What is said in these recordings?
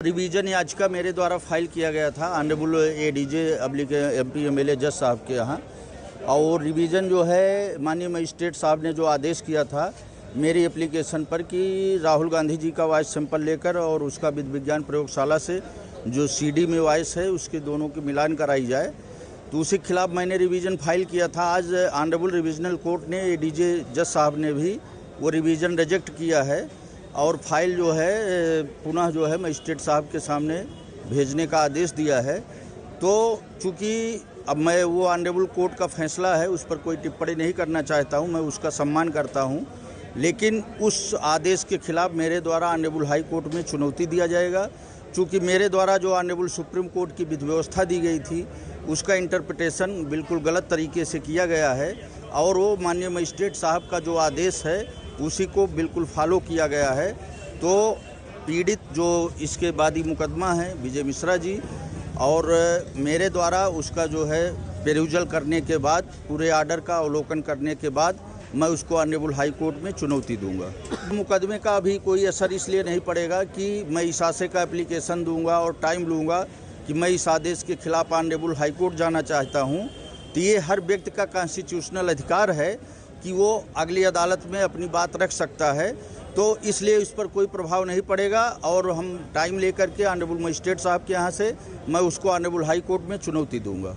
Revision याचिका मेरे द्वारा फाइल किया गया था honourable ADJ oblique MP MLA जज साहब के यहाँ, और रिवीजन जो है माननीय मजिस्ट्रेट साहब ने जो आदेश किया था मेरी एप्लीकेशन पर कि राहुल गांधी जी का वॉइस सैंपल लेकर और उसका विधि विज्ञान प्रयोगशाला से जो सीडी में वॉइस है उसके दोनों की मिलान कराई जाए, तो उसी के खिलाफ मैंने रिवीजन फाइल किया था। आज ऑनरेबल रिविजनल कोर्ट ने एडीजे जज साहब ने भी वो रिवीजन रिजेक्ट किया है और फाइल जो है पुनः जो है मजिस्ट्रेट साहब के सामने भेजने का आदेश दिया है। तो चूँकि अब मैं वो ऑनरेबल कोर्ट का फैसला है उस पर कोई टिप्पणी नहीं करना चाहता हूँ, मैं उसका सम्मान करता हूँ, लेकिन उस आदेश के खिलाफ मेरे द्वारा ऑनरेबल हाई कोर्ट में चुनौती दिया जाएगा। चूँकि मेरे द्वारा जो ऑनरेबल सुप्रीम कोर्ट की विधि व्यवस्था दी गई थी उसका इंटरप्रिटेशन बिल्कुल गलत तरीके से किया गया है और वो माननीय मजिस्ट्रेट साहब का जो आदेश है उसी को बिल्कुल फॉलो किया गया है। तो पीड़ित जो इसके वादी मुकदमा है विजय मिश्रा जी, और मेरे द्वारा उसका जो है पेरूजल करने के बाद पूरे आर्डर का अवलोकन करने के बाद मैं उसको ऑनरेबल हाई कोर्ट में चुनौती दूंगा। मुकदमे का अभी कोई असर इसलिए नहीं पड़ेगा कि मैं इस आशय का एप्लीकेशन दूंगा और टाइम लूँगा कि मैं इस आदेश के खिलाफ ऑनरेबल हाई कोर्ट जाना चाहता हूं। तो ये हर व्यक्ति का कॉन्स्टिट्यूशनल अधिकार है कि वो अगली अदालत में अपनी बात रख सकता है, तो इसलिए इस पर कोई प्रभाव नहीं पड़ेगा और हम टाइम लेकर के ऑनरेबल मजिस्ट्रेट साहब के यहाँ से मैं उसको ऑनरेबल हाई कोर्ट में चुनौती दूंगा।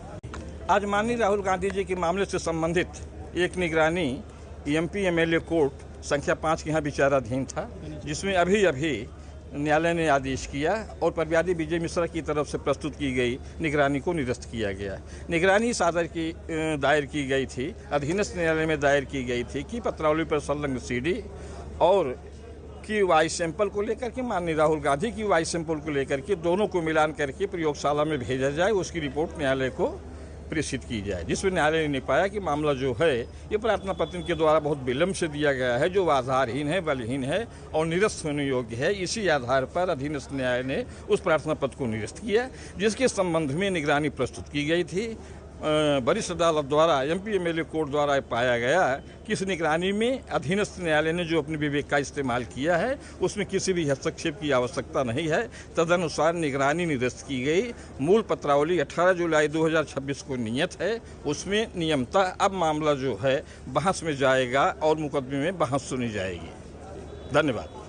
आज माननीय राहुल गांधी जी के मामले से संबंधित एक निगरानी एमपी एमएलए कोर्ट संख्या 5 के यहाँ विचाराधीन था, जिसमें अभी न्यायालय ने आदेश किया और परिवादी विजय मिश्रा की तरफ से प्रस्तुत की गई निगरानी को निरस्त किया गया। निगरानी इस आधार की दायर की गई थी, अधीनस्थ न्यायालय में दायर की गई थी कि पत्रावली पर संलग्न सीडी और की वॉइस सैंपल को लेकर के माननीय राहुल गांधी की वॉइस सैंपल को लेकर के दोनों को मिलान करके प्रयोगशाला में भेजा जाए, उसकी रिपोर्ट न्यायालय को प्रेषित की जाए, जिसमें न्यायालय ने पाया कि मामला जो है ये प्रार्थना पत्र के द्वारा बहुत विलम्ब से दिया गया है, जो आधारहीन है, बलहीन है और निरस्त होने योग्य है। इसी आधार पर अधीनस्थ न्यायालय ने उस प्रार्थना पत्र को निरस्त किया, जिसके संबंध में निगरानी प्रस्तुत की गई थी। वरिष्ठ अदालत द्वारा एमपी एमएलए कोर्ट द्वारा पाया गया कि इस निगरानी में अधीनस्थ न्यायालय ने जो अपने विवेक का इस्तेमाल किया है उसमें किसी भी हस्तक्षेप की आवश्यकता नहीं है। तदनुसार निगरानी निरस्त की गई। मूल पत्रावली 18 जुलाई 2026 को नियत है, उसमें नियमतः अब मामला जो है बहस में जाएगा और मुकदमे में बहस सुनी जाएगी। धन्यवाद।